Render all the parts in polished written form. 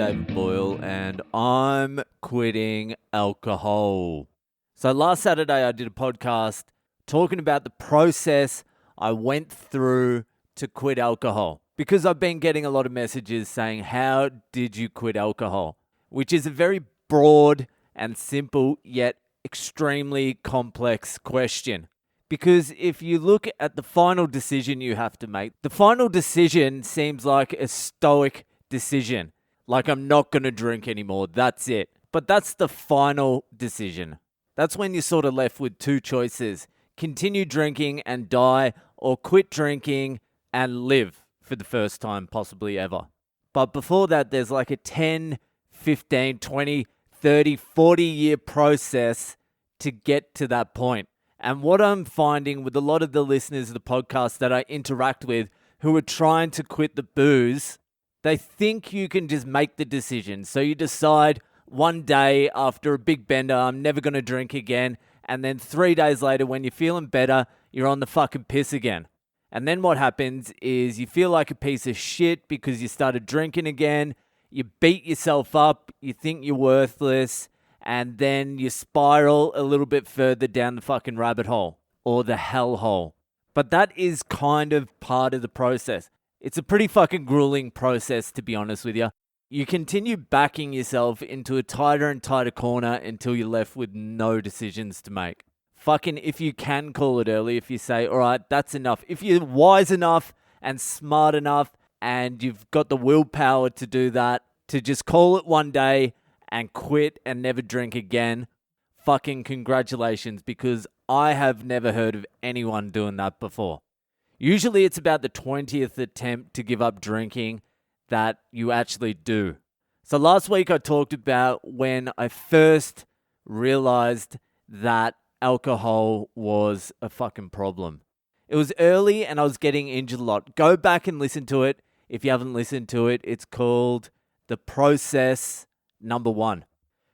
David Boyle, and I'm quitting alcohol. So last Saturday, I did a podcast talking about the process I went through to quit alcohol, because I've been getting a lot of messages saying, how did you quit alcohol? Which is a very broad and simple yet extremely complex question. Because if you look at the final decision you have to make, the final decision seems like a stoic decision. Like, I'm not going to drink anymore. That's it. But that's the final decision. That's when you're sort of left with two choices. Continue drinking and die, or quit drinking and live for the first time possibly ever. But before that, there's like a 10, 15, 20, 30, 40-year process to get to that point. And what I'm finding with a lot of the listeners of the podcast that I interact with who are trying to quit the booze, they think you can just make the decision. So you decide one day after a big bender, I'm never going to drink again. And then 3 days later, when you're feeling better, you're on the fucking piss again. And then what happens is you feel like a piece of shit because you started drinking again. You beat yourself up. You think you're worthless. And then you spiral a little bit further down the fucking rabbit hole or the hell hole. But that is kind of part of the process. It's a pretty fucking grueling process, to be honest with you. You continue backing yourself into a tighter and tighter corner until you're left with no decisions to make. Fucking, if you can call it early, if you say, all right, that's enough. If you're wise enough and smart enough and you've got the willpower to do that, to just call it one day and quit and never drink again, fucking congratulations, because I have never heard of anyone doing that before. Usually it's about the 20th attempt to give up drinking that you actually do. So last week I talked about when I first realized that alcohol was a fucking problem. It was early and I was getting injured a lot. Go back and listen to it if you haven't listened to it. It's called The Process Number 1.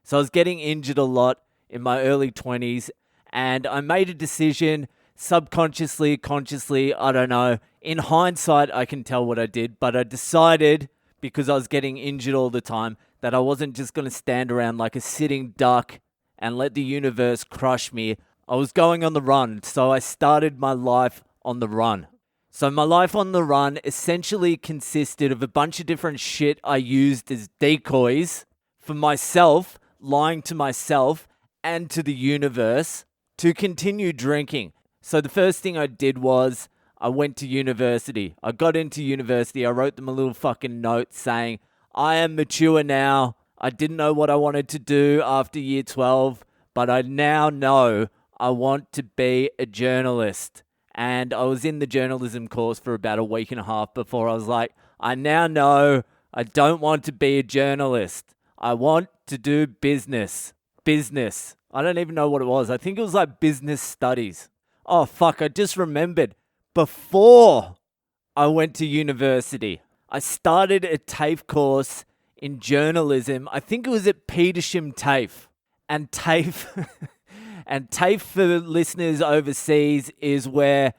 So I was getting injured a lot in my early 20s, and I made a decision subconsciously, consciously, I don't know. In hindsight, I can tell what I did, but I decided, because I was getting injured all the time, that I wasn't just going to stand around like a sitting duck and let the universe crush me. I was going on the run, so I started my life on the run. So my life on the run essentially consisted of a bunch of different shit I used as decoys for myself, lying to myself and to the universe to continue drinking. So the first thing I did was I went to university. I got into university. I wrote them a little fucking note saying, I am mature now. I didn't know what I wanted to do after year 12, but I now know I want to be a journalist. And I was in the journalism course for about a week and a half before I was like, I now know I don't want to be a journalist. I want to do business. Business. I don't even know what it was. I think it was like business studies. Oh, fuck. I just remembered. Before I went to university, I started a TAFE course in journalism. I think it was at Petersham TAFE. And TAFE, and TAFE for listeners overseas is where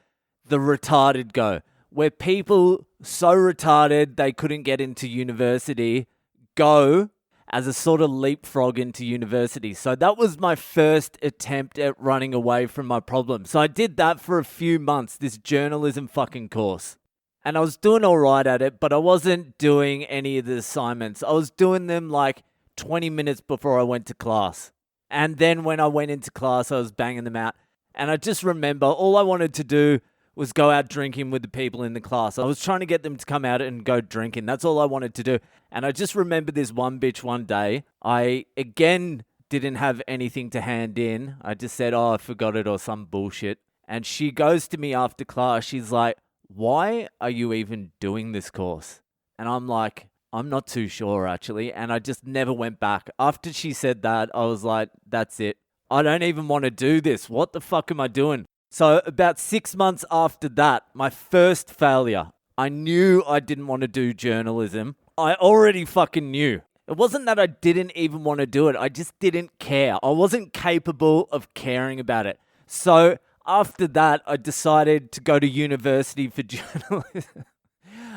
the retarded go. Where people so retarded they couldn't get into university go as a sort of leapfrog into university. So that was my first attempt at running away from my problem. So I did that for a few months, this journalism fucking course. And I was doing all right at it, but I wasn't doing any of the assignments. I was doing them like 20 minutes before I went to class. And then when I went into class, I was banging them out. And I just remember all I wanted to do was go out drinking with the people in the class. I was trying to get them to come out and go drinking. That's all I wanted to do. And I just remember this one bitch one day. I, again, didn't have anything to hand in. I just said, oh, I forgot it or some bullshit. And she goes to me after class. She's like, why are you even doing this course? And I'm like, I'm not too sure, actually. And I just never went back. After she said that, I was like, that's it. I don't even want to do this. What the fuck am I doing? So about 6 months after that, my first failure, I knew I didn't want to do journalism. I already fucking knew. It wasn't that I didn't even want to do it. I just didn't care. I wasn't capable of caring about it. So after that, I decided to go to university for journalism.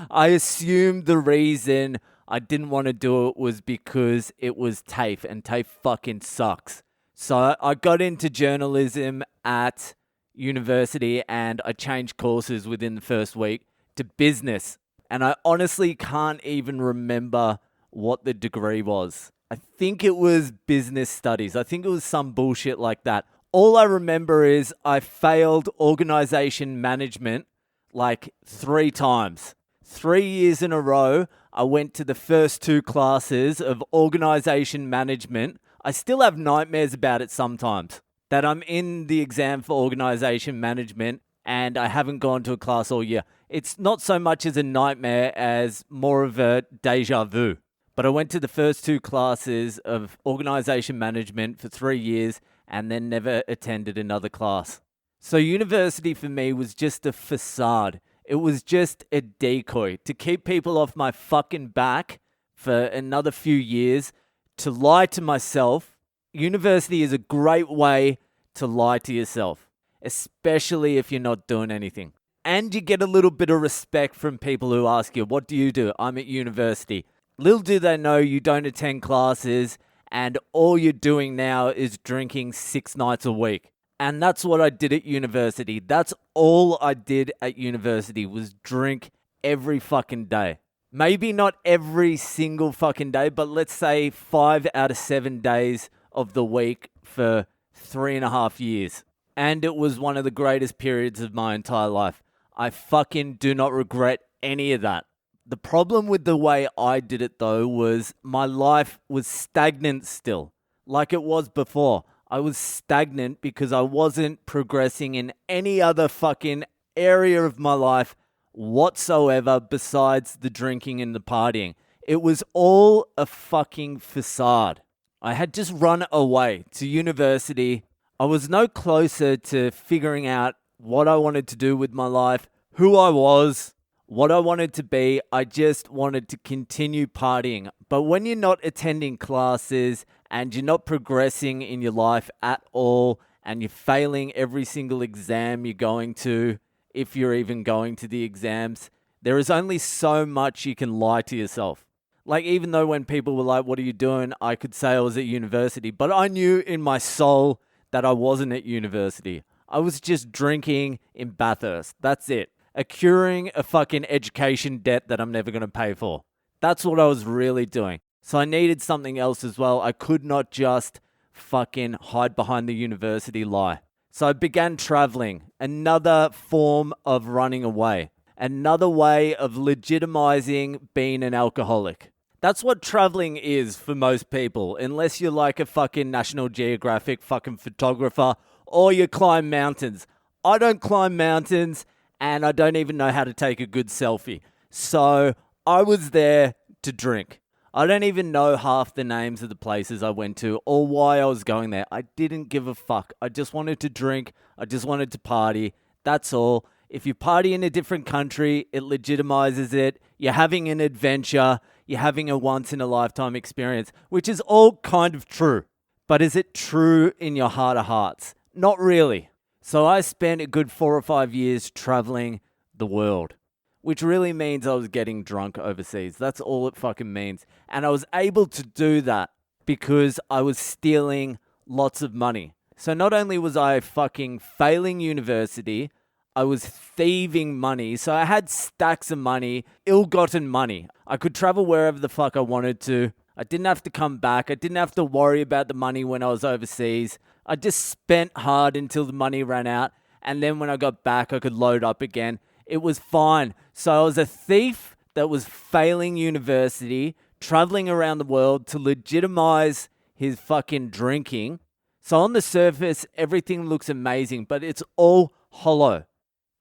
I assumed the reason I didn't want to do it was because it was TAFE, and TAFE fucking sucks. So I got into journalism at university, and I changed courses within the first week to business. And I honestly can't even remember what the degree was. I think it was business studies. I think it was some bullshit like that. All I remember is I failed organization management like 3 times. 3 years in a row, I went to the first 2 classes of organization management. I still have nightmares about it sometimes, that I'm in the exam for organization management and I haven't gone to a class all year. It's not so much as a nightmare as more of a deja vu. But I went to the first 2 classes of organization management for 3 years and then never attended another class. So university for me was just a facade. It was just a decoy to keep people off my fucking back for another few years, to lie to myself. University is a great way to lie to yourself, especially if you're not doing anything. And you get a little bit of respect from people who ask you, what do you do? I'm at university. Little do they know you don't attend classes and all you're doing now is drinking 6 nights a week. And that's what I did at university. That's all I did at university was drink every fucking day. Maybe not every single fucking day, but let's say 5 out of 7 days of the week for 3.5 years. And it was one of the greatest periods of my entire life. I fucking do not regret any of that. The problem with the way I did it, though, was my life was stagnant still, like it was before. I was stagnant because I wasn't progressing in any other fucking area of my life whatsoever besides the drinking and the partying. It was all a fucking facade. I had just run away to university. I was no closer to figuring out what I wanted to do with my life, who I was, what I wanted to be. I just wanted to continue partying. But when you're not attending classes and you're not progressing in your life at all, and you're failing every single exam you're going to, if you're even going to the exams, there is only so much you can lie to yourself. Like, even though when people were like, what are you doing? I could say I was at university, but I knew in my soul that I wasn't at university. I was just drinking in Bathurst. That's it. Accruing a fucking education debt that I'm never going to pay for. That's what I was really doing. So I needed something else as well. I could not just fucking hide behind the university lie. So I began traveling. Another form of running away. Another way of legitimizing being an alcoholic. That's what traveling is for most people, unless you're like a fucking National Geographic fucking photographer or you climb mountains. I don't climb mountains and I don't even know how to take a good selfie. So I was there to drink. I don't even know half the names of the places I went to or why I was going there. I didn't give a fuck. I just wanted to drink. I just wanted to party. That's all. If you party in a different country, it legitimizes it. You're having an adventure. You're having a once-in-a-lifetime experience, which is all kind of true. But is it true in your heart of hearts? Not really. So I spent a good 4 or 5 years traveling the world, which really means I was getting drunk overseas. That's all it fucking means. And I was able to do that because I was stealing lots of money. So not only was I fucking failing university, I was thieving money. So I had stacks of money, ill-gotten money. I could travel wherever the fuck I wanted to. I didn't have to come back. I didn't have to worry about the money when I was overseas. I just spent hard until the money ran out. And then when I got back, I could load up again. It was fine. So I was a thief that was failing university, traveling around the world to legitimize his fucking drinking. So on the surface, everything looks amazing, but it's all hollow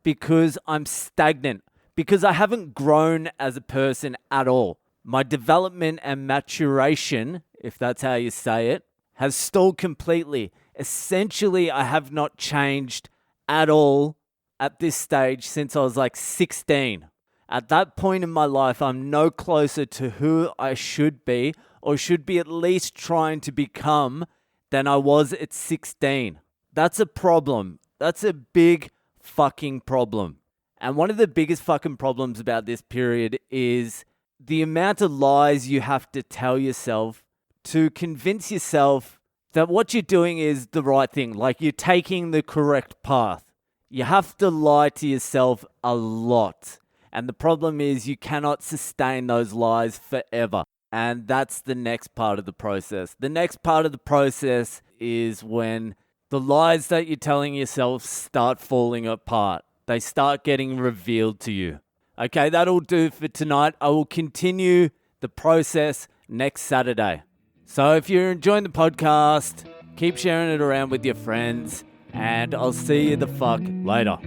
because I'm stagnant, because I haven't grown as a person at all. My development and maturation, if that's how you say it, has stalled completely. Essentially, I have not changed at all at this stage since I was like 16. At that point in my life, I'm no closer to who I should be or should be at least trying to become than I was at 16. That's a problem. That's a big fucking problem. And one of the biggest fucking problems about this period is the amount of lies you have to tell yourself to convince yourself that what you're doing is the right thing, like you're taking the correct path. You have to lie to yourself a lot. And the problem is you cannot sustain those lies forever. And that's the next part of the process. The next part of the process is when the lies that you're telling yourself start falling apart. They start getting revealed to you. Okay, that'll do for tonight. I will continue the process next Saturday. So if you're enjoying the podcast, keep sharing it around with your friends, and I'll see you the fuck later.